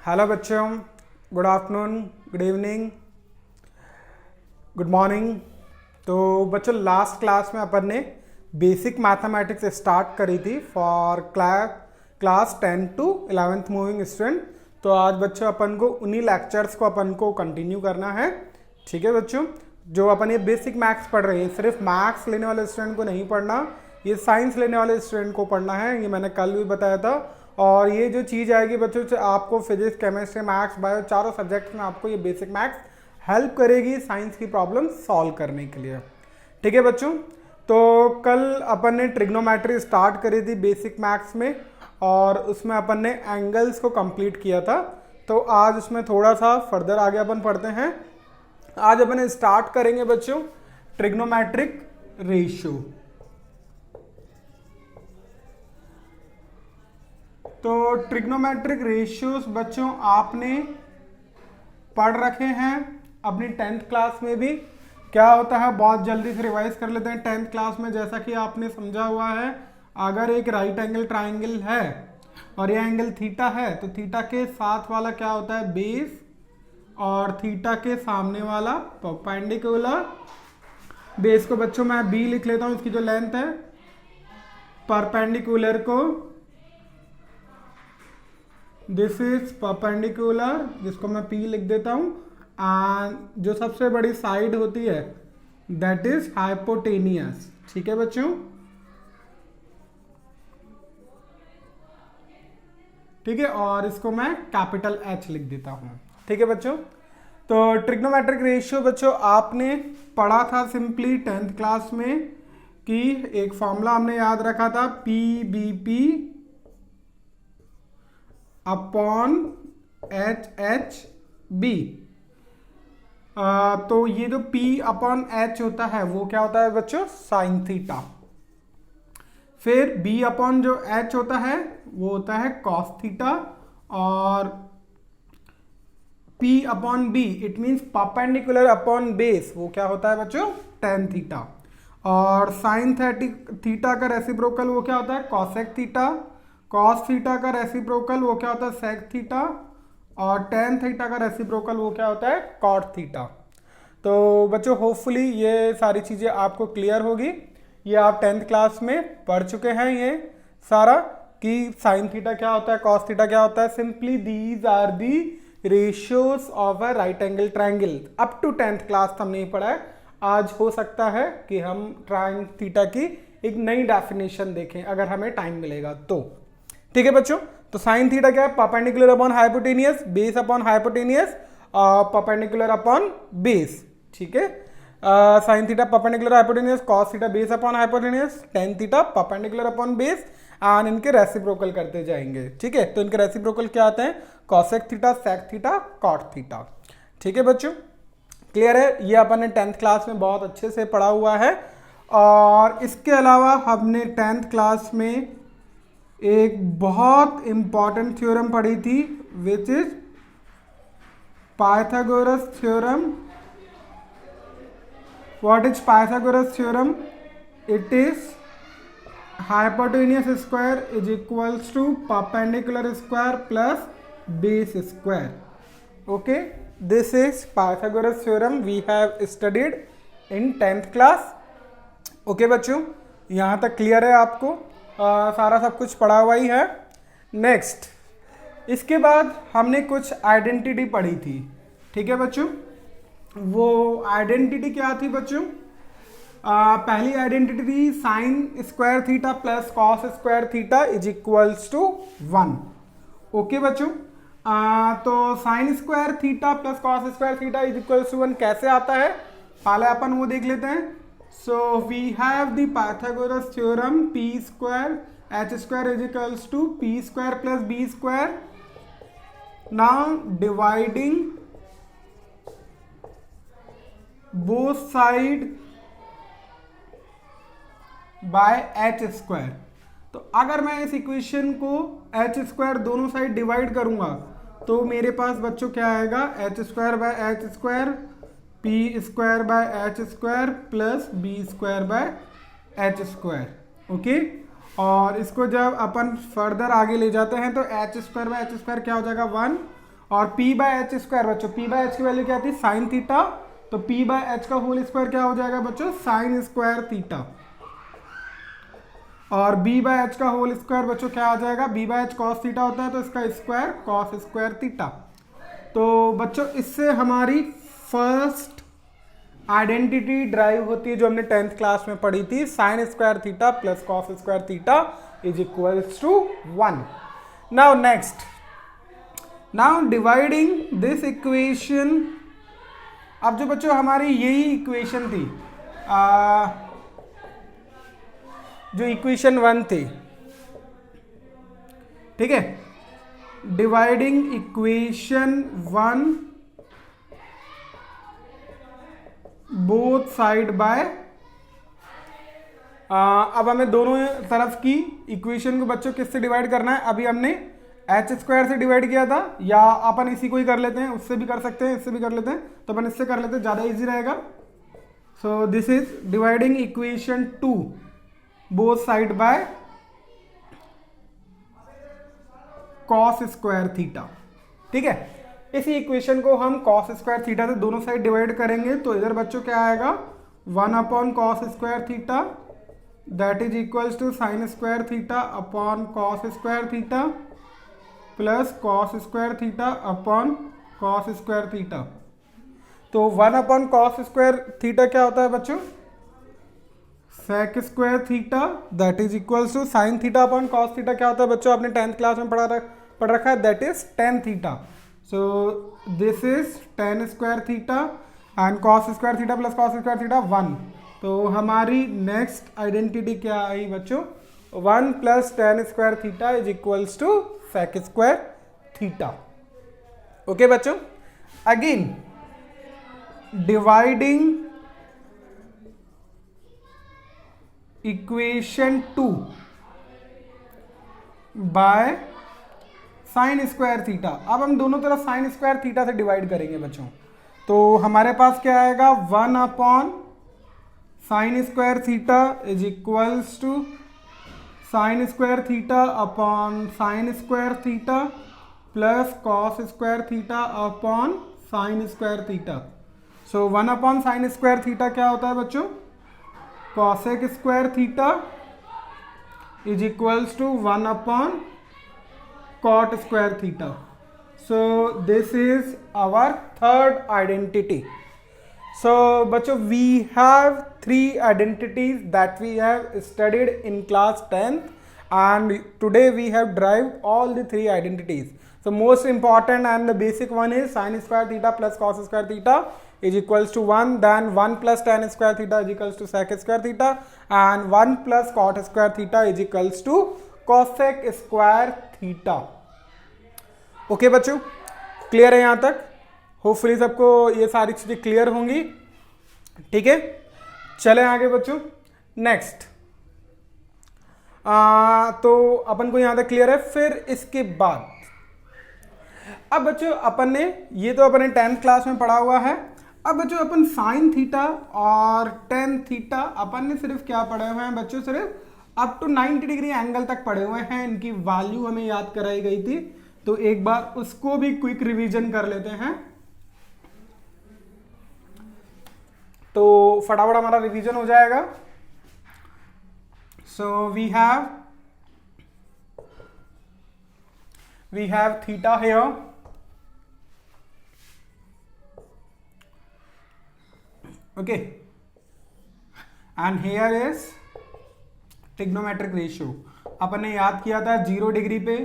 Hello बच्चों, good afternoon, good evening, good morning. तो बच्चों लास्ट क्लास में अपन ने बेसिक मैथमेटिक्स स्टार्ट करी थी for class 10 to 11th moving student. तो आज बच्चों अपन को उन्हीं लेक्चर्स को अपन को कंटिन्यू करना है। ठीक है बच्चों, जो अपन ये बेसिक मैथ्स पढ़ रहे हैं सिर्फ मैथ्स लेने वाले स्टूडेंट को नहीं पढ़ना, ये साइंस लेने वाले स्टूडेंट को पढ़ना है। ये मैंने कल भी बताया था। और ये जो चीज़ आएगी बच्चों आपको फिजिक्स, केमिस्ट्री, मैथ्स, बायो चारों सब्जेक्ट्स में आपको ये बेसिक मैथ्स हेल्प करेगी साइंस की प्रॉब्लम सॉल्व करने के लिए। ठीक है बच्चों, तो कल अपन ने ट्रिग्नोमेट्री स्टार्ट करी थी बेसिक मैथ्स में और उसमें अपन ने एंगल्स को कंप्लीट किया था। तो आज उसमें थोड़ा सा फर्दर आगे अपन पढ़ते हैं। आज अपन स्टार्ट करेंगे बच्चों ट्रिग्नोमेट्रिक रेशियो। तो ट्रिग्नोमेट्रिक रेशियोज बच्चों आपने पढ़ रखे हैं अपनी 10th क्लास में भी। क्या होता है बहुत जल्दी से रिवाइज कर लेते हैं। 10th क्लास में जैसा कि आपने समझा हुआ है, अगर एक राइट एंगल ट्राइंगल है और ये एंगल थीटा है तो थीटा के साथ वाला क्या होता है बेस और थीटा के सामने वाला परपेंडिकुलर। बेस को बच्चों मैं बी लिख लेता हूं, इसकी जो लेंथ है, परपेंडिकुलर को दिस इज परपेंडिकुलर जिसको मैं पी लिख देता हूं, एंड जो सबसे बड़ी साइड होती है दैट इज हाइपोटेनियस। ठीक है बच्चों, ठीक है, और इसको मैं कैपिटल एच लिख देता हूं। ठीक है बच्चों, तो ट्रिग्नोमेट्रिक रेशियो बच्चों आपने पढ़ा था सिंपली 10th क्लास में कि एक फॉर्मूला हमने याद रखा था P B P upon H H B. तो ये जो P अपॉन एच होता है वो क्या होता है बच्चों साइन थीटा। फिर B अपॉन जो H होता है वो होता है कॉस थीटा, और P upon B it means perpendicular upon base वो क्या होता है बच्चों टेन थीटा। और साइन थीटा का रेसिप्रोकल वो क्या होता है कॉसेक थीटा। कॉस थीटा का रेसिप्रोकल वो क्या होता है सेक थीटा, और टेन थीटा का रेसिप्रोकल वो क्या होता है कॉट थीटा। तो बच्चों होपफुली ये सारी चीज़ें आपको क्लियर होगी। ये आप 10th क्लास में पढ़ चुके हैं ये सारा कि साइन थीटा क्या होता है, कॉस थीटा क्या होता है। Simply these are the ratios of a right angle triangle. Up to 10th class हम नहीं पढ़ा है। आज हो सकता है कि हम ट्राइंग थीटा की एक नई डेफिनेशन देखें अगर हमें टाइम मिलेगा तो। ठीक है बच्चों, तो साइन थीटा क्या है perpendicular upon hypotenuse, base upon hypotenuse, perpendicular upon base. ठीक है, sine theta perpendicular hypotenuse, cos theta base upon hypotenuse, tan theta perpendicular upon base, and इनके रेसिप्रोकल करते जाएंगे। ठीक है, तो इनके रेसिप्रोकल क्या आते हैं cosec theta, sec theta, cot theta. ठीक है बच्चों, क्लियर है। ये अपन ने 10th क्लास में बहुत अच्छे से पढ़ा हुआ है। और इसके अलावा हमने 10th क्लास में एक बहुत इंपॉर्टेंट थ्योरम पढ़ी थी which is Pythagoras theorem. What is Pythagoras theorem? It is hypotenuse square is equals to perpendicular square plus base square. Okay, this is Pythagoras theorem we have studied in 10th class. Okay बच्चों, यहाँ तक clear है आपको? सारा सब कुछ पढ़ा हुआ ही है। नेक्स्ट, इसके बाद हमने कुछ आइडेंटिटी पढ़ी थी। ठीक है बच्चों, वो आइडेंटिटी क्या थी बच्चों? पहली आइडेंटिटी थी sine square theta plus cos square theta is equals to 1। Okay बच्चों, तो sine square theta plus cos square theta is equals to 1 कैसे आता है पहले अपन वो देख लेते हैं। So we have the Pythagoras theorem P square H square is equals to P square plus B square. Now dividing both side by H square. तो अगर मैं इस इक्वेशन को एच स्क्वायर दोनों साइड डिवाइड करूंगा तो मेरे पास बच्चों क्या आएगा H square by H square P square by H square plus B square by H square. Okay, और इसको जब अपन फर्दर आगे ले जाते हैं तो H square by H square क्या हो जाएगा 1, और पी बाय एच स्क्वायर बच्चों, पी बाय एच की वैल्यू क्या थी साइन थीटा, तो पी बाय एच का होल स्क्वायर क्या हो जाएगा बच्चों साइन स्क्वायर थीटा, और बी बाय एच का होल स्क्वायर बच्चों क्या आ जाएगा, B by H cos theta होता है तो इसका स्क्वायर कॉस स्क्वायर थीटा। तो बच्चों इससे हमारी फर्स्ट आइडेंटिटी ड्राइव होती है जो हमने 10th क्लास में पढ़ी थी, sine square theta plus cos square theta is equals to 1। Now next, now dividing this equation, अब जो बच्चों हमारी यही इक्वेशन थी जो इक्वेशन 1 थी, ठीक है, dividing equation 1 both side bye, अब हमें दोनों तरफ की इक्वेशन को बच्चों किससे डिवाइड करना है, अभी हमने एच स्क्वायर से डिवाइड किया था, या अपन इसी को ही कर लेते हैं, उससे भी कर सकते हैं, इससे भी कर लेते हैं, तो अपन इससे कर लेते हैं, ज़्यादा इजी रहेगा। सो this is dividing equation 2 both side by cos square theta, ठीक है। इसी इक्वेशन को हम कॉस स्क्वायर थीटा से दोनों साइड डिवाइड करेंगे, तो इधर बच्चों क्या आएगा 1 upon cos square theta that is equals to sine square theta upon cos square theta plus cos square theta upon cos square theta. तो 1 अपॉन कॉस स्क्वायर थीटा क्या होता है बच्चों sec square theta that is equals to sine theta upon cos theta क्या होता है बच्चों, आपने 10th क्लास में पढ़ रखा है, that is tan theta. So this is tan square theta and cos square theta plus cos square theta 1। तो हमारी नेक्स्ट आइडेंटिटी क्या आई बच्चों 1 plus tan square theta is equals to sec square theta. Okay बच्चों, again dividing equation 2 by sine square theta, अब हम दोनों तरफ साइन स्क्वायर थीटा से डिवाइड करेंगे बच्चों, तो हमारे पास क्या आएगा 1 upon sine square theta is equals to sine square theta upon sine square theta plus cos square theta upon sine square theta. So 1 upon sine square theta क्या होता है बच्चों cosec square theta is equals to 1 अपॉन cot square theta. So this is our third identity. So बच्चों we have 3 identities that we have studied in class 10th and today we have derived all the 3 identities. So most important and the basic one is sin square theta plus cos square theta is equals to 1, then 1 plus tan square theta is equals to sec square theta and 1 plus cot square theta is equals to cosec square theta. Okay बच्चों, clear है यहाँ तक? Hopefully सबको ये सारी चीजें clear होंगी, ठीक है। चले आगे बच्चों, नेक्स्ट तो अपन को यहाँ तक क्लियर है। फिर इसके बाद अब बच्चों अपन ने ये तो अपन ने 10th क्लास में पढ़ा हुआ है। अब बच्चों अपन साइन थीटा और टेन थीटा अपन ने सिर्फ क्या पढ़े हुए हैं बच्चों, सिर्फ अप टू 90 डिग्री एंगल तक पढ़े हुए हैं, इनकी वैल्यू हमें याद कराई गई थी, तो एक बार उसको भी क्विक रिवीजन कर लेते हैं। तो फटाफट हमारा रिवीजन हो जाएगा। So we have theta here, okay, and here is trigonometric ratio. अपन ने याद किया था 0 डिग्री पे,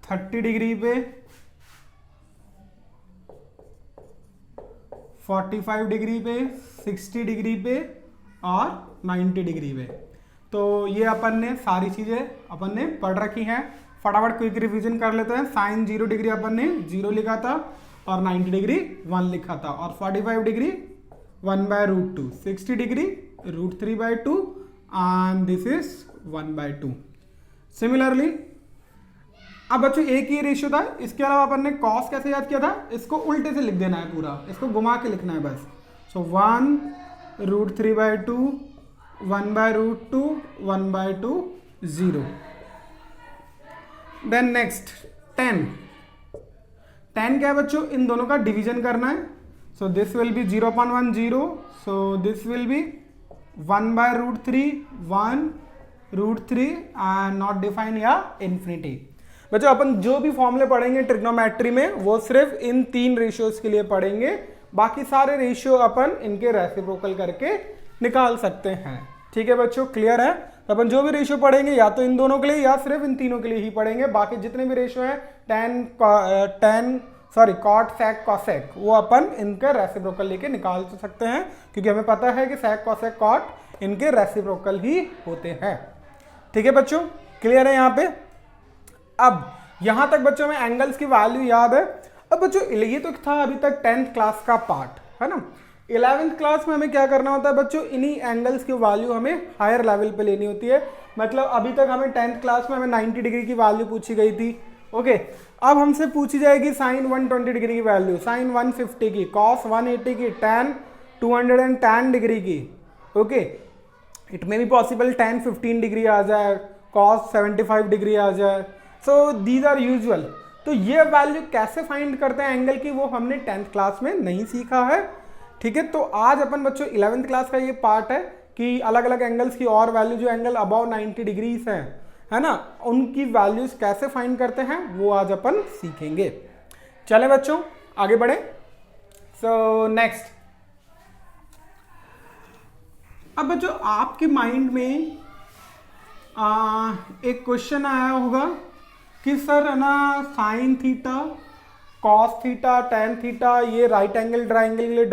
30 डिग्री पे, 45 डिग्री पे, 60 डिग्री पे और 90 डिग्री पे। तो ये अपन ने सारी चीजें अपन ने पढ़ रखी हैं। फटाफट क्विक रिवीजन कर लेते हैं। साइन 0 डिग्री अपन ने 0 लिखा था और 90 डिग्री 1 लिखा था, और 45 degree 1/√2, 60 degree √3/2 and this is 1/2। Similarly अब बच्चों एक ही रेशियो था, इसके अलावा अपन ने कॉस कैसे याद किया था, इसको उल्टे से लिख देना है, पूरा इसको घुमा के लिखना है बस। सो 1√3/2 1/√2 1/2 0। देन नेक्स्ट 10 क्या है बच्चों, इन दोनों का डिवीजन करना है। So this will be 0.10, so this will be 1/√3 1√3 and not define या इन्फिनिटी। बच्चों अपन जो भी फॉर्मूले पढ़ेंगे ट्रिग्नोमेट्री में वो सिर्फ इन 3 रेशियोज के लिए पढ़ेंगे, बाकी सारे रेशियो अपन इनके रेसिप्रोकल करके निकाल सकते हैं। ठीक है बच्चों, क्लियर है? तो अपन जो भी रेशियो पढ़ेंगे या तो इन दोनों के लिए या सिर्फ इन तीनों के लिए ही पढ़ेंगे, बाकी जितने भी रेशियो हैं कॉट सेक कॉसेक वो अपन इनके रेसिप्रोकल लेके निकाल सकते हैं, क्योंकि हमें पता है कि सेक कॉसेक कॉट इनके रेसिप्रोकल ही होते हैं। ठीक है बच्चों, क्लियर है यहाँ पे? अब यहां तक बच्चों में एंगल्स की वैल्यू याद है। अब बच्चों ये तो था अभी तक 10th क्लास का पार्ट, है ना। 11th क्लास में हमें क्या करना होता है बच्चों, इन्हीं एंगल्स की वैल्यू हमें हायर लेवल पे लेनी होती है। मतलब अभी तक हमें 10th क्लास में हमें 90 डिग्री की वैल्यू पूछी गई थी। ओके, अब हमसे पूछी जाएगी साइन 120 डिग्री की वैल्यू, साइन 150 की, कॉस 180 की, टैन 210 डिग्री की। Okay, it may be possible tan 15 degree आ जाए, कॉस 75 डिग्री आ जाए। So these are usual. तो ये वैल्यू कैसे फाइंड करते हैं एंगल की, वो हमने 10th क्लास में नहीं सीखा है। ठीक है, तो आज अपन बच्चों 11th क्लास का ये पार्ट है कि अलग अलग एंगल्स की और वैल्यू, जो एंगल अबाउ 90 डिग्रीज है ना, उनकी वैल्यूज कैसे फाइंड करते हैं वो आज अपन सीखेंगे। चले बच्चों आगे बढ़े। सो नेक्स्ट, अब बच्चों आपके माइंड में एक क्वेश्चन आया होगा कि सर है ना, sign theta, cos theta, tan theta ये राइट एंगल ट्राइंगल के लिए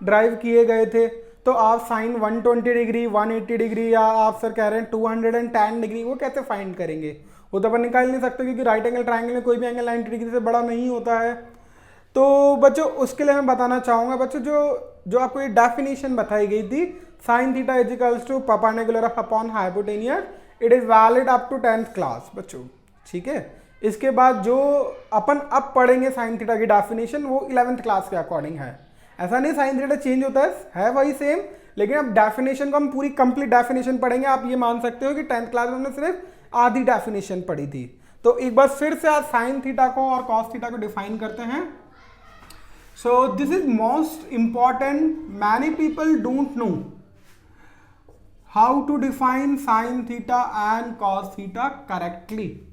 ड्राइव किए गए थे, तो आप साइन 120 डिग्री 180 डिग्री या आप सर कह रहे हैं 210 डिग्री वो कैसे फाइंड करेंगे? वो तो अपन निकाल नहीं सकते, क्योंकि राइट एंगल ट्राइंगल में कोई भी एंगल 90 डिग्री से बड़ा नहीं होता है। तो बच्चों उसके लिए मैं बताना चाहूँगा बच्चों, जो आपको ये डेफिनेशन बताई गई थी, sine theta is equals to perpendicular upon hypotenuse, it is valid up to 10th class बच्चों। ठीक है, इसके बाद जो अपन अब पढ़ेंगे साइन थीटा की डेफिनेशन वो 11th क्लास के अकॉर्डिंग है। ऐसा नहीं साइन थीटा चेंज होता है वही सेम, लेकिन अब डेफिनेशन को हम पूरी कंप्लीट डेफिनेशन पढ़ेंगे। आप ये मान सकते हो कि 10th क्लास में हमने सिर्फ आधी डेफिनेशन पढ़ी थी। तो एक बार फिर से आज साइन थीटा को और कॉस थीटा को डिफाइन करते हैं। So this is most important, many people don't know how to define sine theta and cos theta correctly.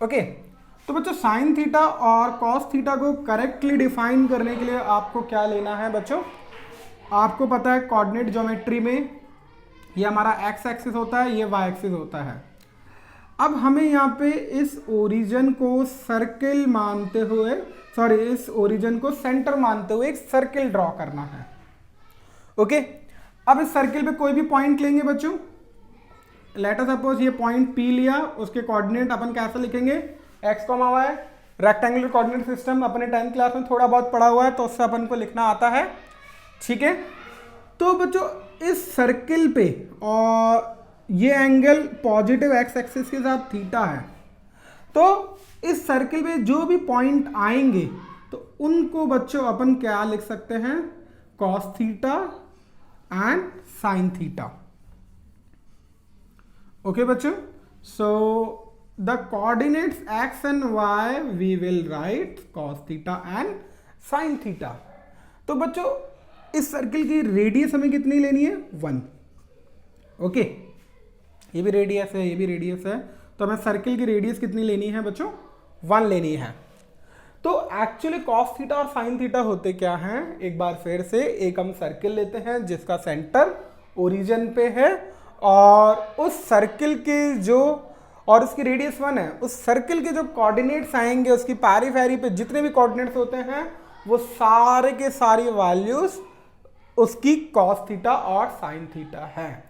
Okay, तो बच्चों साइन थीटा और कॉस थीटा को करेक्टली डिफाइन करने के लिए आपको क्या लेना है बच्चों, आपको पता है कोऑर्डिनेट ज्योमेट्री में ये हमारा एक्स एक्सिस होता है, ये वाई एक्सिस होता है। अब हमें यहाँ पे इस ओरिजिन को सर्किल मानते हुए, सॉरी इस ओरिजिन को सेंटर मानते हुए एक सर्किल ड्रॉ करना है। ओके, अब इस सर्किल पे कोई भी पॉइंट लेंगे बच्चों, लेट अस सपोज ये पॉइंट P लिया, उसके कोऑर्डिनेट अपन कैसे लिखेंगे, x, y। Rectangular coordinate system अपने 10th क्लास में थोड़ा बहुत पढ़ा हुआ है, तो उससे अपन को लिखना आता है। ठीक है, तो बच्चों इस सर्किल पे और ये एंगल पॉजिटिव x एक्सिस के साथ थीटा है, तो इस सर्किल पे जो भी पॉइंट आएंगे तो उनको बच्चों अपन क्या लिख सकते हैं, cos theta and sin theta. Okay बच्चों, so the coordinates x and y we will write cos theta and sin theta. तो बच्चों इस सर्किल की रेडियस हमें कितनी लेनी है, 1। ओके, ये भी रेडियस है, ये भी रेडियस है, तो हमें सर्किल की रेडियस कितनी लेनी है बच्चों, 1 लेनी है। तो एक्चुअली cos थीटा और sin थीटा होते क्या हैं, एक बार फिर से एक हम सर्किल लेते हैं जिसका सेंटर ओरिजिन पे है, और उस सर्किल के जो, और उसकी रेडियस 1 है, उस सर्किल के जो कोऑर्डिनेट्स आएंगे उसकी पैरीफेरी पे जितने भी कोऑर्डिनेट्स होते हैं वो सारे के सारी वैल्यूज उसकी cos थीटा और sin थीटा है।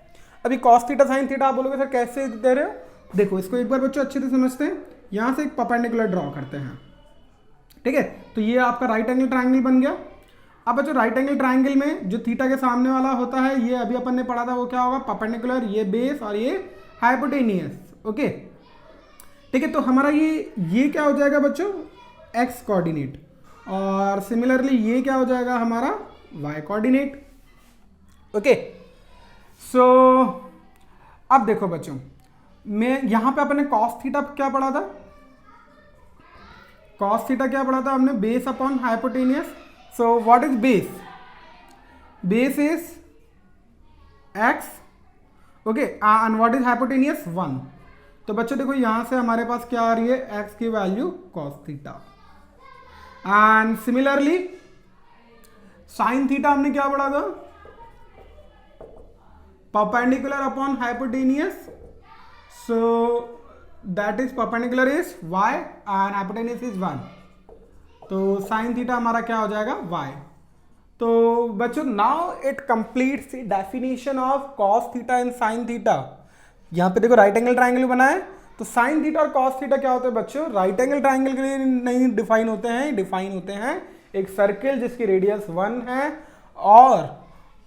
अभी cos थीटा sin थीटा आप बोलोगे सर कैसे दे रहे हो, देखो इसको एक बार बच्चों अच्छे से समझते हैं। यहां से एक परपेंडिकुलर ड्रॉ करते हैं, ठीक है, तो ये आपका राइट एंगल ट्राइंगल बन गया। अब बच्चों राइट एंगल ट्राइंगल में जो थीटा के सामने वाला होता है, ये अभी अपन ने पढ़ा था, वो क्या होगा, परपेंडिकुलर, ये बेस और ये हाइपोटेनियस। ओके, ठीक है, तो हमारा ये क्या हो जाएगा बच्चों, एक्स कोऑर्डिनेट, और सिमिलरली ये क्या हो जाएगा हमारा वाई कोऑर्डिनेट। ओके, सो अब देखो बच्चों, मैं यहां पे अपने कॉस थीटा क्या पढ़ा था, कॉस थीटा क्या पढ़ा था हमने, base upon hypotenuse. So what is base, base is x, okay, and what is hypotenuse 1. तो बच्चों देखो यहां से हमारे पास क्या आ रही है, एक्स की value cos theta. And similarly sine theta हमने क्या पढ़ा था, perpendicular upon hypotenuse. So that is perpendicular is y and hypotenuse is 1. तो साइन थीटा हमारा क्या हो जाएगा, y. तो बच्चों now it completes the definition of cos theta and sine theta. यहां पे देखो राइट एंगल ट्राइंगल बना है, तो साइन थीटा और कॉस थीटा क्या होते हैं बच्चों, राइट एंगल ट्राइंगल के लिए नहीं डिफाइन होते हैं, डिफाइन होते हैं एक सर्किल जिसकी रेडियस 1 है और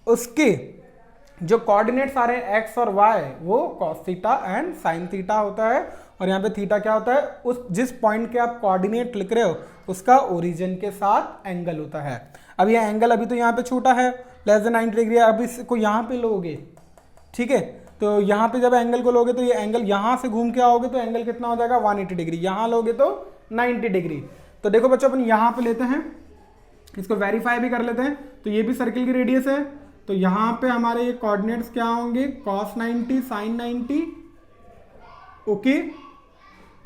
उसके जो कोऑर्डिनेट्स आ रहे हैं x और y वो cos theta and sin theta होता है. और यहाँ पे थीटा क्या होता है, उस जिस पॉइंट के आप कोऑर्डिनेट लिख रहे हो उसका ओरिजिन के साथ एंगल होता है. अब ये एंगल अभी तो यहाँ पे छोटा है, लेस देन 90 डिग्री. अब इसको यहाँ पे लोगे, ठीक है, तो यहाँ पे जब एंगल को लोगे तो ये एंगल यहाँ से घूम के आओगे तो एंगल कितना हो जाएगा, 180 डिग्री. यहाँ लोगे तो 90 डिग्री. तो देखो बच्चों अपन यहाँ पे लेते हैं, इसको वेरीफाई भी कर लेते हैं. तो ये भी सर्किल की रेडियस है, तो यहां पे हमारे ये कोऑर्डिनेट्स क्या होंगे, cos 90 sin 90, ओके.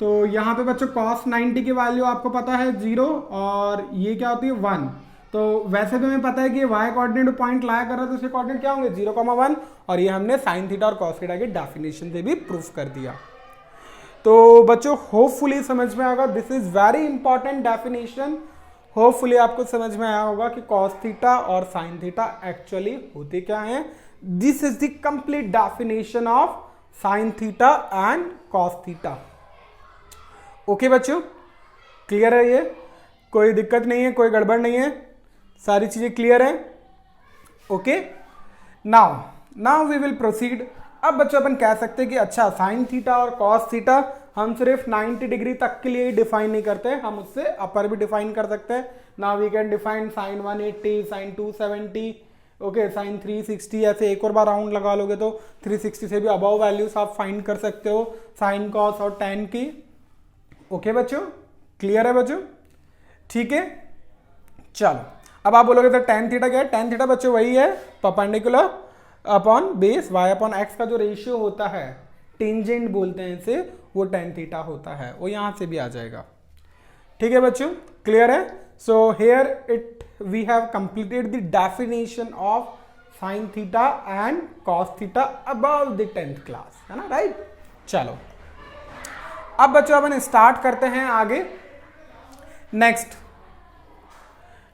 तो यहां पे बच्चों cos 90 की वैल्यू आपको पता है 0 और ये क्या होती है 1. तो वैसे भी हमें पता है कि ये y कोऑर्डिनेट पॉइंट लाया कर रहा है तो इसके कोऑर्डिनेट क्या होंगे 0,1. और ये हमने sin थीटा और cos थीटा की डेफिनेशन से भी प्रूफ कर दिया. तो बच्चों होपफुली समझ में आएगा, this is very important definition. Hopefully आपको समझ में आया होगा कि cos थीटा और sin थीटा एक्चुअली होते क्या हैं. This is the complete definition of sin theta and cos theta. Okay बच्चों, क्लियर है, ये कोई दिक्कत नहीं है, कोई गड़बड़ नहीं है, सारी चीजें क्लियर है. Okay, now we will proceed. अब बच्चों अपन कह सकते हैं कि अच्छा sin थीटा और cos थीटा हम सिर्फ 90 डिग्री तक के लिए ही डिफाइन नहीं करते, हम उससे अपर भी डिफाइन कर सकते हैं. Now we can define sin 180, sin 270, okay, sin 360. ऐसे एक और बार राउंड लगा लोगे तो 360 से भी अबव वैल्यूज आप फाइंड कर सकते हो sin, cos और tan की. ओके बच्चों, क्लियर है बच्चों, ठीक है. चलो अब आप बोलोगे सर tan थीटा क्या है. tan थीटा बच्चों वही है perpendicular upon base y upon x का जो रेशियो होता है, टेंजेंट बोलते हैं इसे, वो tan थीटा होता है. वो यहां से भी आ जाएगा, ठीक है बच्चों, क्लियर है. So here it we have completed the definition of sin theta and cos theta above the 10th class, है ना, राइट. चलो अब बच्चों अपन स्टार्ट करते हैं आगे.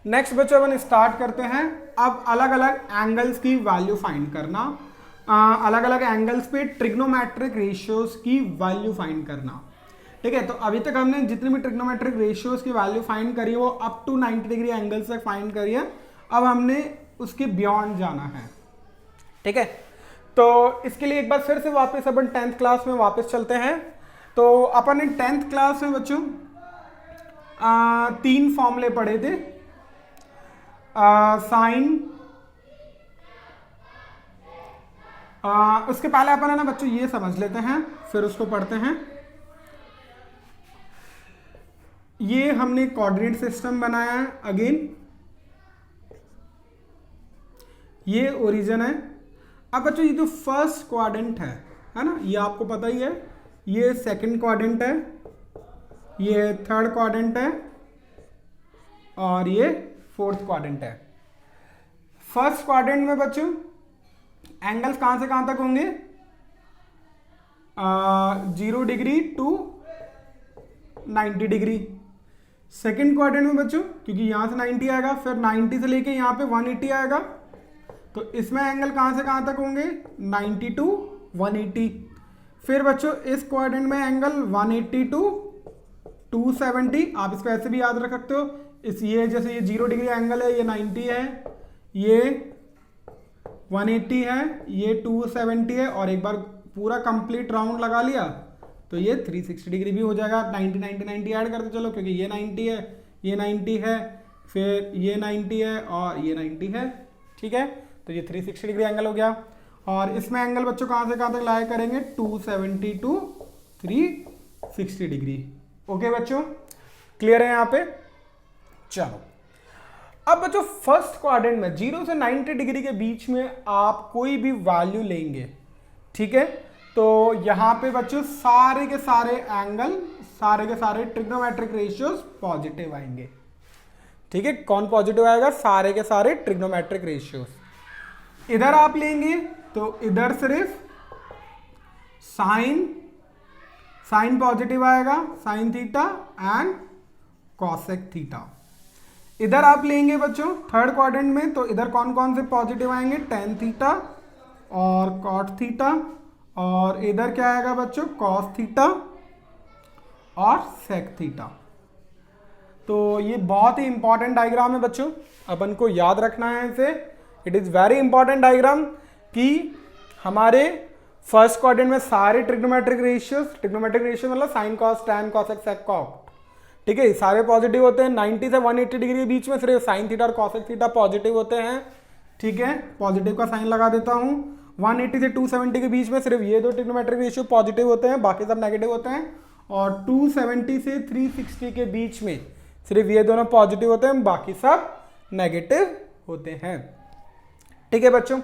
नेक्स्ट बच्चों अपन स्टार्ट करते हैं अब अलग अलग एंगल्स की वैल्यू फाइंड करना, अलग अलग एंगल्स पे ट्रिग्नोमेट्रिक रेशियोज की वैल्यू फाइंड करना. ठीक है, तो अभी तक हमने जितनी भी ट्रिग्नोमेट्रिक रेशियोज की वैल्यू फाइंड करी है वो अप टू 90 डिग्री एंगल तक फाइंड करी है. अब हमने उसके बियॉन्ड जाना है. ठीक है, तो इसके लिए एक बार फिर से वापस अपन 10th क्लास में वापस चलते हैं. तो अपन ने 10th क्लास में बच्चों 3 फॉर्मूले पढ़े थे. साइन, उसके पहले अपन है ना बच्चों ये समझ लेते हैं, फिर उसको पढ़ते हैं. ये हमने कोऑर्डिनेट सिस्टम बनाया है. अगेन ये ओरिजिन है. अब बच्चों ये जो फर्स्ट क्वाड्रेंट है ना, ये आपको पता ही है, ये सेकंड क्वाड्रेंट है, ये थर्ड क्वाड्रेंट है और ये फोर्थ क्वाड्रेंट है. फर्स्ट क्वाड्रेंट में बच्चों एंगल्स कहां से कहां तक होंगे, 0 degree to 90 degree. Second quadrant में बच्चों क्योंकि यहां से 90 आएगा, फिर 90 से लेके यहां पे 180 आएगा, तो इसमें एंगल कहां से कहां तक होंगे, 90 टू 180. फिर बच्चों इस क्वाड्रेंट में एंगल 180 टू 270. आप इसको ऐसे भी याद रख सकते हो. इस ये जैसे ये 0 डिग्री एंगल है, ये 90 है, ये 180 है, ये 270 है, और एक बार पूरा कंप्लीट राउंड लगा लिया तो ये 360 डिग्री भी हो जाएगा. 90 90 90 ऐड करते चलो, क्योंकि ये 90 है, ये 90 है, फिर ये 90 है और ये 90 है. ठीक है, तो ये 360 डिग्री एंगल हो गया. और इसमें एंगल बच्चों कहाँ से कहाँ तक लाया करेंगे, 270 टू 360 डिग्री। ओके बच्चों, क्लियर है यहाँ पे। चलो अब बच्चों फर्स्ट क्वाड्रेंट में 0 से 90 डिग्री के बीच में आप कोई भी वैल्यू लेंगे, ठीक है, तो यहां पे बच्चों सारे के सारे एंगल, सारे के सारे ट्रिग्नोमेट्रिक रेशियोज पॉजिटिव आएंगे। ठीक है, कौन पॉजिटिव आएगा, सारे के सारे ट्रिग्नोमेट्रिक रेशियोज। इधर आप लेंगे तो इधर सिर्फ साइन पॉजिटिव आएगा, sign theta and cosec theta. इधर आप लेंगे बच्चों थर्ड क्वाड्रेंट में, तो इधर कौन कौन से पॉजिटिव आएंगे, टेन थीटा और कॉट थीटा, और इधर क्या आएगा बच्चों, कॉस थीटा और सेक थीटा। तो ये बहुत ही इंपॉर्टेंट डायग्राम है बच्चों, अपन को याद रखना है इसे। It is very important diagram कि हमारे फर्स्ट क्वाड्रेंट में सारे ट्रिग्नोमेट्रिक रेशियो मतलब sine cos tan cosec sec cot, ठीक है, सारे पॉजिटिव होते हैं। 90 से 180 डिग्री के बीच में सिर्फ साइन थीटा और कॉसेक थीटा पॉजिटिव होते हैं। ठीक है, पॉजिटिव का साइन लगा देता हूं। 180 से 270 के बीच में सिर्फ ये दो ट्रिग्नोमेट्रिक रेशियो पॉजिटिव होते हैं, बाकी सब नेगेटिव होते हैं। और 270 से 360 के बीच में सिर्फ ये दोनों पॉजिटिव होते हैं, बाकी सब नेगेटिव होते हैं। ठीक है बच्चों,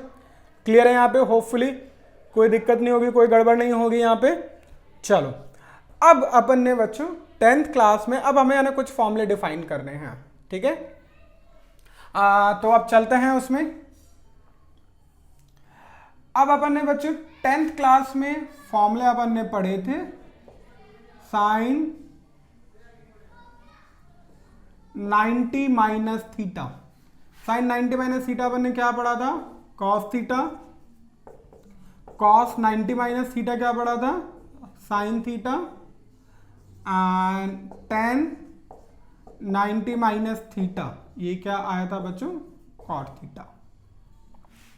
क्लियर है यहाँ पे, होपफुली कोई दिक्कत नहीं होगी, कोई गड़बड़ नहीं होगी यहाँ पे। चलो अब अपन ने बच्चों 10th क्लास में अब हमें ना कुछ फॉर्मूले डिफाइन करने हैं। ठीक है, तो अब चलते हैं उसमें। अब अपन ने बच्चों 10th क्लास में फॉर्मूले अपन ने पढ़े थे, sine 90 minus theta. Sine 90 minus theta अपन ने क्या पढ़ा था, cos theta. Cos 90 minus theta क्या पढ़ा था, sine theta. And tan 90 minus theta ये क्या आया था बच्चों, कॉट थीटा।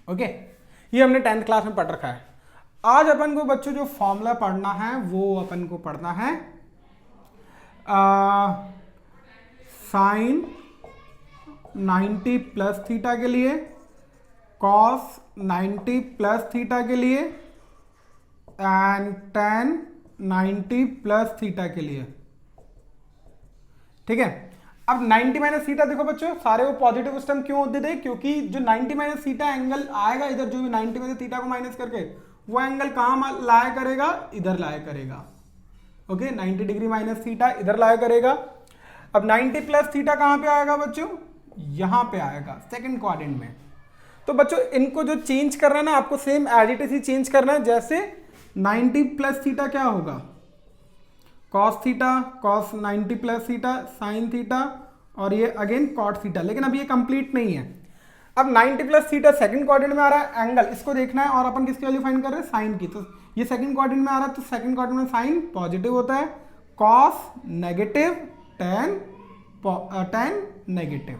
ओके, ये हमने 10th क्लास में पढ़ रखा है। आज अपन को बच्चों जो फॉर्मूला पढ़ना है वो अपन को पढ़ना है साइन 90 प्लस थीटा के लिए, कॉस 90 प्लस थीटा के लिए एंड tan 90 प्लस थीटा के लिए। ठीक है, अब 90 माइनस थीटा देखो बच्चों सारे वो पॉजिटिव उस टाइम क्यों होते थे, क्योंकि जो 90 माइनस थीटा एंगल आएगा इधर, जो भी 90 में से थीटा को माइनस करके वो एंगल कहां लाया करेगा, इधर लाया करेगा। ओके, 90 डिग्री माइनस थीटा इधर लाया करेगा। अब 90 प्लस थीटा कहां पे आएगा बच्चों, यहां पे आएगा सेकंड क्वाड्रेंट में। तो बच्चों इनको जो चेंज करना है ना, आपको सेम एज इट इज ही चेंज करना है। जैसे 90 प्लस थीटा क्या होगा, cos theta, cos 90 plus theta sine theta, और ये अगेन कॉट थीटा। लेकिन अब ये कंप्लीट नहीं है। अब 90 प्लस थीटा सेकंड क्वाड्रेंट में आ रहा है, एंगल इसको देखना है, और अपन किसकी वैल्यू फाइंड कर रहे हैं, साइन की। तो ये सेकंड क्वाड्रेंट में आ रहा है, तो सेकंड क्वाड्रेंट में साइन पॉजिटिव होता है, cos negative, tan negative.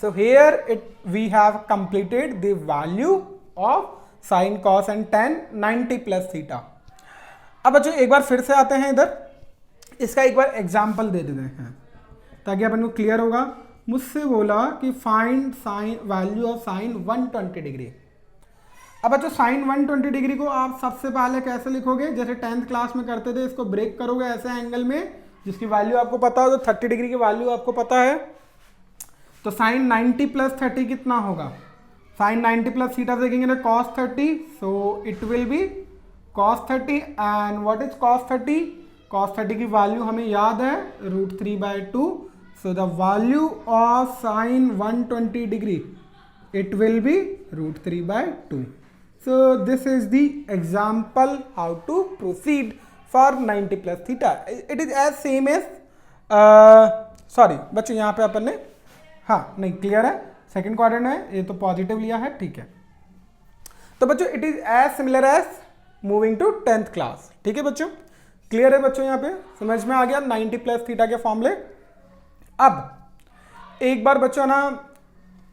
So here we have completed the value of sin, cos and tan 90 plus theta। अब बच्चों एक बार फिर से आते हैं इधर, इसका एक बार एग्जाम्पल दे देते हैं ताकि अपन को क्लियर होगा। मुझसे बोला कि find sine value of sine 120 degree. अब बच्चों साइन 120 डिग्री को आप सबसे पहले कैसे लिखोगे, जैसे 10th क्लास में करते थे, इसको ब्रेक करोगे ऐसे एंगल में जिसकी वैल्यू आपको पता हो, तो 30 डिग्री की वैल्यू आपको पता है। तो साइन 90 प्लस 30 कितना होगा, साइन 90 प्लस थीटा देखेंगे ना cos 30, so it will be cos 30। And what is cos 30, cos 30 की वैल्यू हमें याद है √3/2। So the value of sine 120 degree it will be √3/2। So this is the example how to proceed for 90 plus theta. It is as same as, sorry बच्चों यहाँ पे अपन ने, हाँ नहीं क्लियर है, सेकंड क्वाड्रेंट है, ये तो पॉजिटिव लिया है, ठीक है। तो बच्चों it is as similar as moving to 10th class. ठीक है बच्चों, क्लियर है बच्चों, यहाँ पे समझ में आ गया 90 प्लस थीटा के फॉर्मूले। अब एक बार बच्चों ना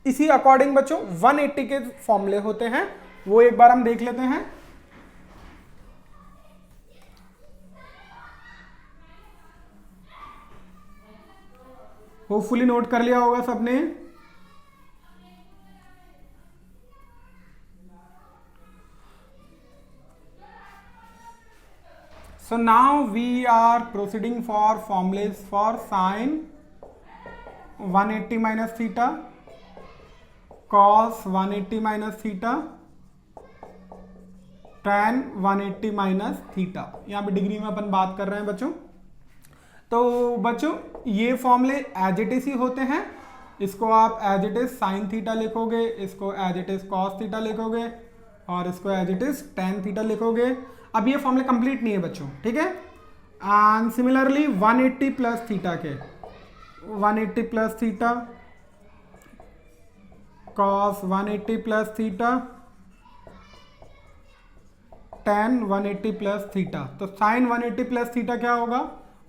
इसी अकॉर्डिंग बच्चों 180 के फॉर्मूले होते हैं, वो एक बार हम देख लेते हैं। होपफुली नोट कर लिया होगा सबने। So now we are proceeding for formulas for sine 180 minus theta, cos 180 minus theta, tan 180 minus theta. यहाँ पे डिग्री में अपन बात कर रहे हैं बच्चों। तो बच्चों ये फॉर्मूले एज इट इज ही होते हैं। इसको आप as it is sine theta लिखोगे, इसको as it is cos theta लिखोगे और इसको as it is tan theta लिखोगे। अब ये फॉर्मूले कंप्लीट नहीं है बच्चों, ठीक है। एंड सिमिलरली 180 प्लस थीटा के 180 plus theta, cos 180 plus theta, tan 180 plus theta. तो साइन 180 प्लस थीटा क्या होगा?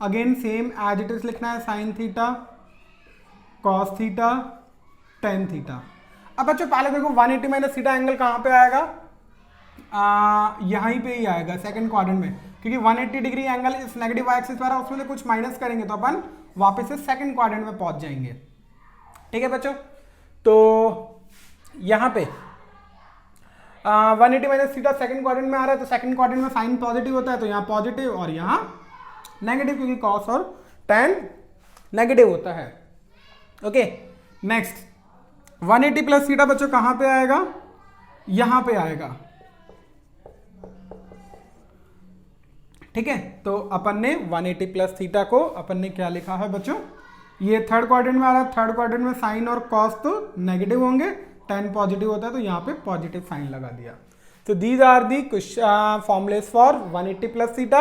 Again same as it is लिखना है, sine theta, cos theta, tan theta. अब बच्चों पहले देखो 180 माइनस थीटा एंगल कहाँ पे आएगा? यहीं पे ही आएगा सेकंड क्वाड्रेंट में, क्योंकि 180 डिग्री एंगल इस नेगेटिव वाई एक्सिस पर है, उसमें से कुछ माइनस करेंगे तो अपन वापस से सेकंड क्वाड्रेंट में पहुंच जाएंगे। ठीक है बच्चों, तो यहाँ पे 180 माइनस थीटा सेकंड क्वाड्रेंट में आ रहा है, तो सेकंड क्वाड्रेंट में साइन पॉजिटिव होता है, तो यहाँ पॉजिटिव और यहाँ नेगेटिव, क्योंकि कॉस और tan नेगेटिव होता है। ओके, नेक्स्ट 180 प्लस थीटा बच्चों कहां पे आएगा? यहां पे आएगा। ठीक है, तो अपन ने 180 प्लस थीटा को अपन ने क्या लिखा है बच्चों? ये थर्ड क्वाड्रेंट में आ रहा है, थर्ड क्वाड्रेंट में साइन और कॉस तो नेगेटिव होंगे, tan पॉजिटिव होता है, तो यहाँ पे पॉजिटिव साइन लगा दिया। तो these are the formulas for 180 plus theta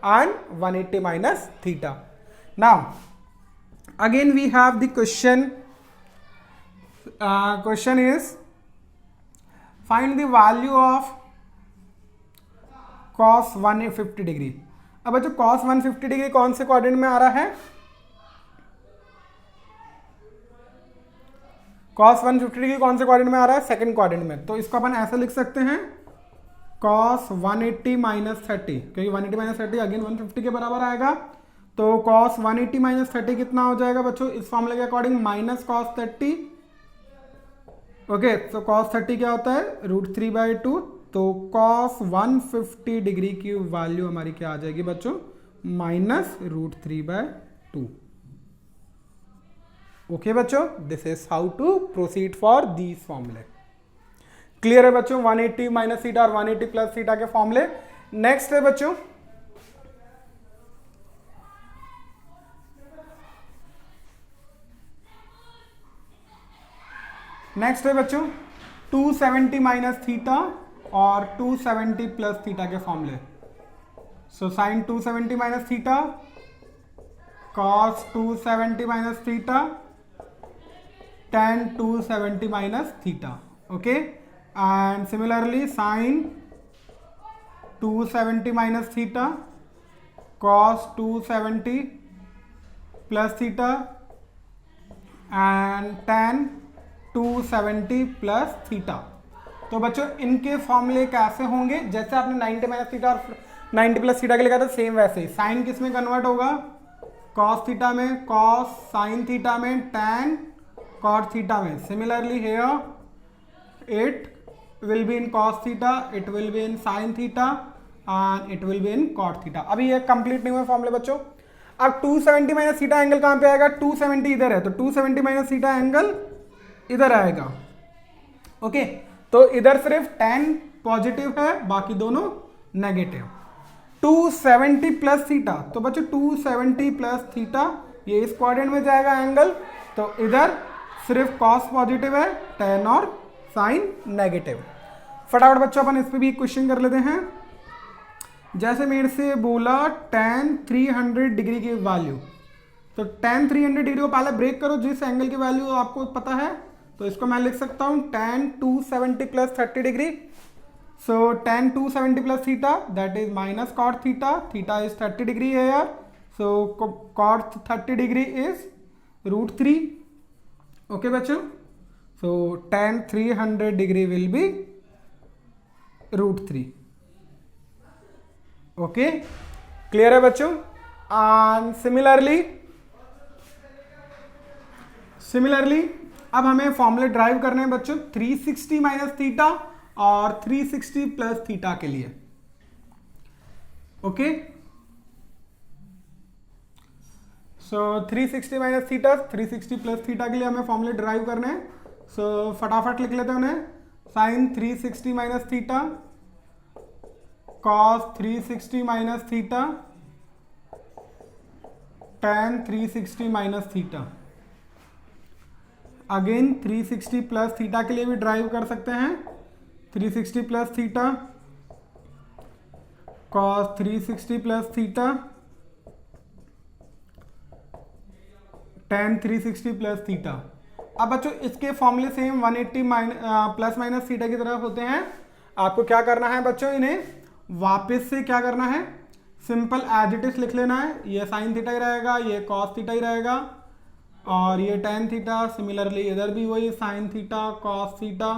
and 180 minus theta. Now again we have the question is find the value of cos 150 degree. अब बच्चों cos 150 डिग्री कौन से क्वाड्रेंट में आ रहा है? cos 150 डिग्री कौन से क्वाड्रेंट में आ रहा है? सेकंड क्वाड्रेंट में। तो इसको अपन ऐसे लिख सकते हैं cos 180 माइनस 30, क्योंकि 180 माइनस 30 अगेन 150 के बराबर आएगा। तो cos 180 माइनस 30 कितना हो जाएगा बच्चों इस फॉर्मूले के अकॉर्डिंग? Minus cos 30। ओके, तो cos 30 क्या होता है? √3/2। तो cos 150 डिग्री की वैल्यू हमारी क्या आ जाएगी बच्चों? माइनस √3/2। ओके बच्चों, this is how to proceed for these फॉर्मूले। क्लियर है बच्चों 180 माइनस थीटा और 180 प्लस थीटा के फॉर्मूले। नेक्स्ट है बच्चों नेक्स्ट है बच्चों 270 माइनस थीटा और 270 प्लस थीटा के फॉर्मूले। So sine 270 minus theta, cos 270 minus theta, tan 270 minus theta. Okay, and similarly sign 270 minus theta, cos 270 plus theta and tan 270 plus theta. तो बच्चों इनके फॉर्मूले कैसे होंगे? जैसे आपने 90 माइनस थीटा और 90 प्लस थीटा के लिखा था, सेम वैसे ही। साइन किस में कन्वर्ट होगा? कॉस थीटा में, कॉस साइन थीटा में, tan कॉट थीटा में। Similarly here it will be in cos theta, it will be in sine theta and it will be in cot theta. अभी ये complete नहीं हुए फॉर्मूले बच्चों। अब 270 माइनस थीटा एंगल कहां पे आएगा? 270 इधर है, तो 270 माइनस थीटा एंगल इधर आएगा। ओके, तो इधर सिर्फ tan पॉजिटिव है, बाकी दोनों नेगेटिव। 270 प्लस थीटा, तो बच्चों 270 प्लस थीटा ये इस क्वाड्रेंट में जाएगा एंगल, तो इधर सिर्फ cos पॉजिटिव है, tan और sin नेगेटिव। फटाफट बच्चों अपन इस पे भी क्वेश्चन कर लेते हैं। जैसे मेरे से बोला tan 300 डिग्री की वैल्यू, तो tan 300 डिग्री को पहले ब्रेक करो, जिस एंगल की वैल्यू आपको पता है, तो इसको मैं लिख सकता हूं tan 270 plus 30 degree. So tan 270 plus theta that is minus cot theta, theta is 30 degree है, सो cot 30 डिग्री इज √3। ओके बच्चों, सो tan 300 degree will be √3। Okay, clear है बच्चों। एंड सिमिलरली अब हमें फॉर्मूले ड्राइव करने हैं बच्चों 360 माइनस थीटा और 360 प्लस थीटा के लिए। ओके, सो 360 माइनस थीटा, 360 प्लस थीटा के लिए हमें फॉर्मूले डिराइव करने हैं। सो फटाफट लिख लेते हैं उन्हें। Sine 360 minus theta, cos 360 minus theta, tan 360 minus theta. Again 360 plus theta के लिए भी ड्राइव कर सकते हैं। 360 plus theta, cos 360 plus theta, tan 360 plus theta. अब बच्चों इसके फॉर्मूले सेम 180 प्लस माइनस थीटा की तरफ होते हैं। आपको क्या करना है बच्चों, इन्हें वापस से क्या करना है, सिंपल एज इट इज लिख लेना है। ये साइन थीटा ही रहेगा, ये कॉस थीटा ही रहेगा, और ये tan थीटा। सिमिलरली इधर भी वही sign theta, cos theta,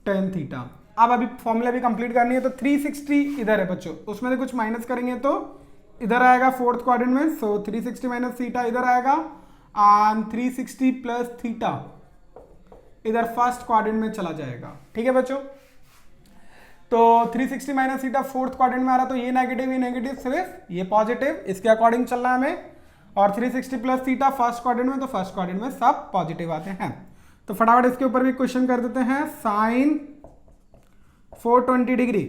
tan theta. अब अभी फॉर्मूला भी कंप्लीट करनी है, तो 360 इधर है बच्चों, उसमें से कुछ माइनस करेंगे तो इधर आएगा फोर्थ क्वाड्रेंट में। सो 360 माइनस थीटा इधर आएगा, एंड 360 प्लस थीटा इधर फर्स्ट क्वाड्रेंट में चला जाएगा। ठीक है बच्चों, तो 360 माइनस थीटा फोर्थ क्वाड्रेंट में आ रहा, तो ये नेगेटिव, सिर्फ ये पॉजिटिव, इसके अकॉर्डिंग चलना है हमें। और 360 प्लस थीटा फर्स्ट क्वाड्रेंट में, तो फर्स्ट क्वाड्रेंट में सब पॉजिटिव आते हैं। तो फटाफट इसके ऊपर भी क्वेश्चन कर देते हैं। साइन 420 डिग्री,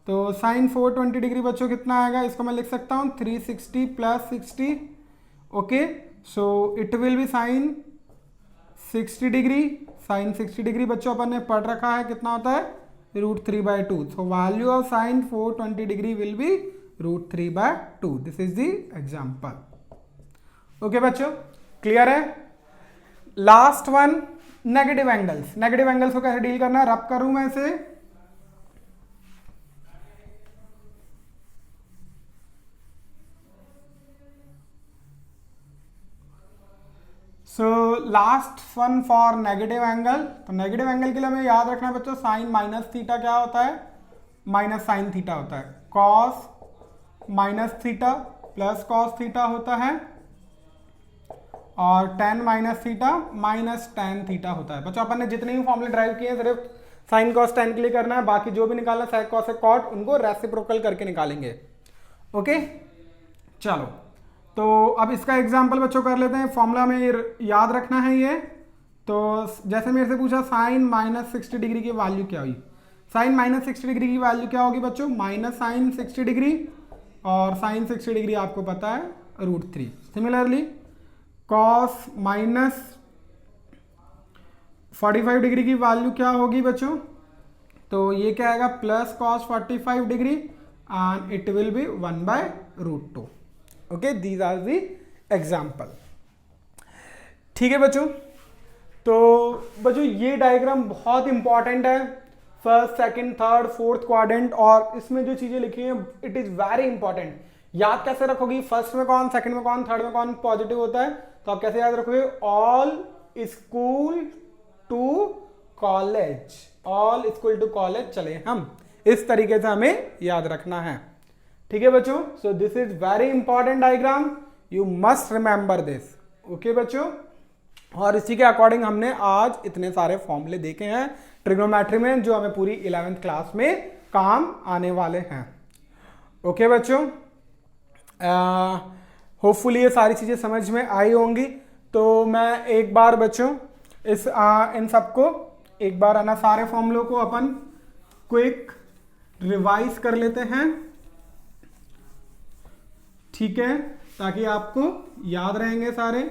तो साइन 420 डिग्री बच्चों कितना आएगा, इसको मैं लिख सकता हूं 360 plus 60। Okay, so it will be sine 60 degree. Sine 60 degree बच्चों अपन ने पढ़ रखा है, कितना होता है, √3/2। So value of sign 420 degree will be √3/2। This is the example. Okay बच्चों, क्लियर है। Last one, negative angles. Negative angles को कैसे डील करना है, रब करूं मैं इसे। So last one for negative angle. तो नेगेटिव एंगल के लिए हमें याद रखना है बच्चों, साइन माइनस थीटा क्या होता है, माइनस साइन थीटा होता है। Cos minus theta plus cos theta होता है, और tan minus theta minus tan theta होता है। बच्चों अपन ने जितने भी फॉर्मूले ड्राइव किए सिर्फ साइन कॉस tan के लिए करना है, बाकी जो भी निकालना है साइन कॉस कॉट उनको रेसिप्रोकल करके निकालेंगे। ओके, चलो तो अब इसका एग्जांपल बच्चों कर लेते हैं। फॉर्मूला में याद रखना है ये। तो जैसे मेरे से पूछा साइन माइनस 60 डिग्री की वैल्यू क्या हुई, साइन माइनस 60 डिग्री की वैल्यू क्या होगी बच्चों, माइनस साइन 60 डिग्री, और साइन 60 डिग्री आपको पता है √3। सिमिलरली कॉस माइनस 45 डिग्री की वैल्यू क्या होगी बच्चों, तो ये क्या आएगा, plus cos 45 degree, and it will be 1/√2। Okay, these are the example. ठीक है बच्चों, तो बच्चों ये डायग्राम बहुत इंपॉर्टेंट है, first second third fourth quadrant, और इसमें जो चीजें लिखी हैं इट इज वेरी इंपॉर्टेंट। याद कैसे रखोगी, फर्स्ट में कौन, सेकंड में कौन, थर्ड में कौन पॉजिटिव होता है, तो आप कैसे याद रखोगे, all school to college, all school to college चले हम, इस तरीके से हमें याद रखना है। ठीक है बच्चों, सो this is very important diagram, you must remember this. Okay बच्चों, और इसी के अकॉर्डिंग हमने आज इतने सारे फॉर्मूले देखे हैं ट्रिग्नोमेट्री में, जो हमें पूरी 11th क्लास में काम आने वाले हैं। ओके बच्चों, होपफुली ये सारी चीजें समझ में आई होंगी। तो मैं एक बार बच्चों इस इन सबको एक बार आना, सारे फॉर्मूलों को अपन क्विक रिवाइज कर लेते हैं, ठीक है, ताकि आपको याद रहेंगे सारे।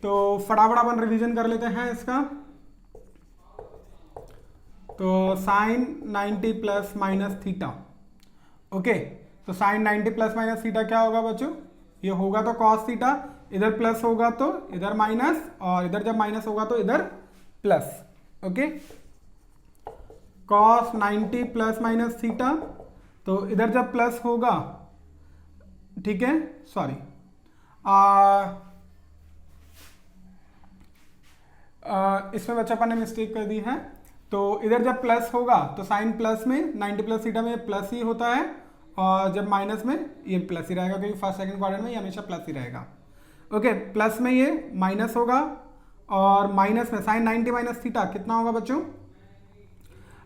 तो फटाफट अपन रिवीजन कर लेते हैं इसका। तो sine 90 plus minus theta. Okay, तो साइन 90 प्लस माइनस थीटा क्या होगा बच्चों, ये होगा तो कॉस थीटा, इधर प्लस होगा तो इधर माइनस, और इधर जब माइनस होगा तो इधर plus. Okay, cos 90 plus minus theta, तो इधर जब प्लस होगा, ठीक है, सॉरी इसमें बच्चा अपन ने मिस्टेक कर दी है। तो इधर जब प्लस होगा तो साइन प्लस में 90 प्लस थीटा में प्लस ही होता है, और जब माइनस में ये प्लस ही रहेगा, क्योंकि फर्स्ट सेकंड क्वाड्रेंट में ये हमेशा प्लस ही रहेगा। ओके, प्लस में ये माइनस होगा, और माइनस में साइन 90 माइनस थीटा कितना होगा बच्चों,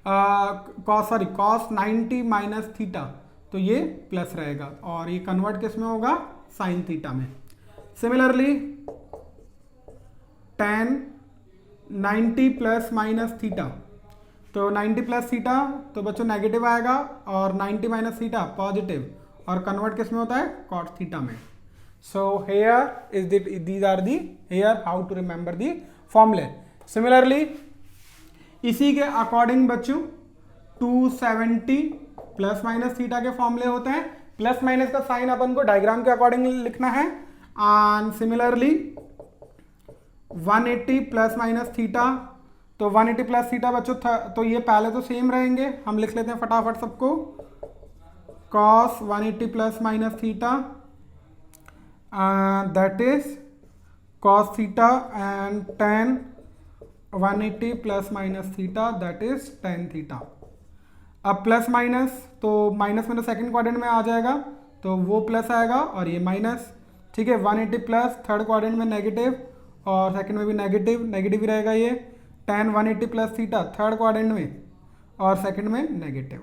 कॉस 90 माइनस थीटा, तो ये प्लस रहेगा और ये कन्वर्ट किस में होगा, साइन थीटा में। Similarly tan 90 plus minus theta, तो 90 प्लस थीटा तो बच्चों नेगेटिव आएगा और 90 माइनस थीटा पॉजिटिव, और कन्वर्ट किस में होता है, कॉट थीटा में। So here is these are the here how to remember the फॉर्मूले। सिमिलरली इसी के अकॉर्डिंग बच्चों 270 प्लस माइनस थीटा के फॉर्मूले होते हैं। प्लस माइनस का साइन अपन को डायग्राम के अकॉर्डिंग लिखना है। And similarly 180 plus minus theta, तो 180 प्लस थीटा बच्चों तो ये पहले तो सेम रहेंगे, हम लिख लेते हैं फटाफट सबको। cos 180 plus minus theta that is cos theta, and tan 180 plus minus theta that is tan theta. अब प्लस माइनस, तो माइनस में तो सेकंड क्वाड्रेंट में आ जाएगा, तो वो प्लस आएगा और ये माइनस, ठीक है। 180 प्लस थर्ड क्वाड्रेंट में नेगेटिव और सेकंड में भी नेगेटिव, नेगेटिव ही रहेगा ये। tan 180 plus theta third quadrant में और सेकंड में नेगेटिव।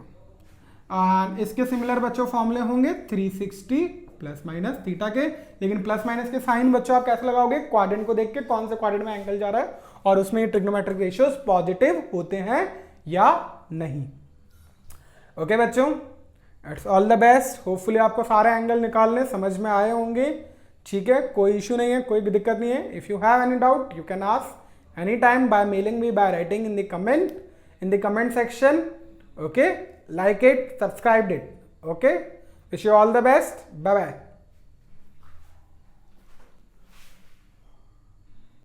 एंड इसके सिमिलर बच्चों फॉर्मूले होंगे 360 प्लस माइनस थीटा के, लेकिन प्लस माइनस के साइन बच्चों आप कैसे लगाओगे, क्वाड्रेंट को देख के कौन से क्वाड्रेंट में एंगल जा रहा है और उसमें ट्रिग्नोमेट्रिक रेशियोज पॉजिटिव होते हैं या नहीं। ओके बच्चों, it's all the best. Hopefully आपको सारे एंगल निकालने समझ में आए होंगे, ठीक है। कोई इशू नहीं है, कोई भी दिक्कत नहीं है। If you have any doubt you can ask any time by mailing me, by writing in the comment section. Okay, like it, subscribe it. Okay, wish you all the best. Bye bye.